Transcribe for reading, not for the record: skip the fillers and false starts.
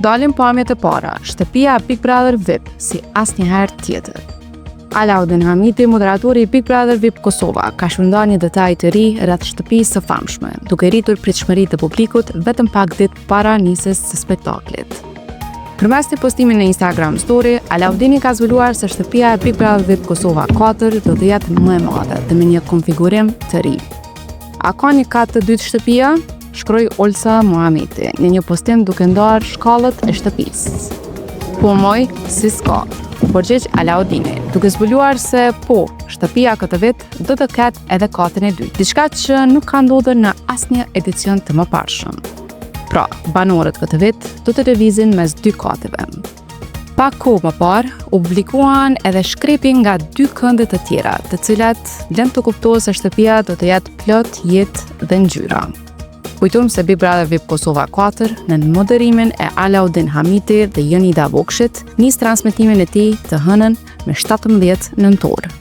Dalin pamjet e para, shtëpia e Big Brother VIP, si asnjëherë tjetër. Alaudin Hamiti, moderatori i Big Brother VIP Kosova, ka shpërndarë një detaj të ri rreth shtëpisë së famshme, duke rritur pritshmëritë të publikut vetëm pak ditë para nisjes së spektaklit. Përmes një postimi në Instagram Story, Alaudini ka zbuluar se shtëpia e Big Brother VIP Kosova 4 do të jetë më e madhe dhe me një konfigurim të ri. A ka një kat të dytë shtëpia? Shkroi Olsa Muhameti në një postim duke ndarë shkallët e shtëpisë. Po moj, si s'ka, përgjigj Alaudini, duke zbuluar se po, shtëpia këtë vit do të ketë edhe katën e dytë, diçka që nuk ka ndodhur në asnjë edicion të mëparshëm. Pra, banorët këtë vit do të lëvizin mes dy kateve. Pak kohë më parë, u publikuan edhe shkrepi nga dy kënde të tjera, të cilat lën të kuptohet se shtëpia do të jetë plot jetë dhe ngjyra. Kujtojmë se Big Brother VIP Kosova 4 në moderimin e Alaudin Hamiti dhe Jonida Vokshit nis transmetimin e tij të hënën me 17 nëntor.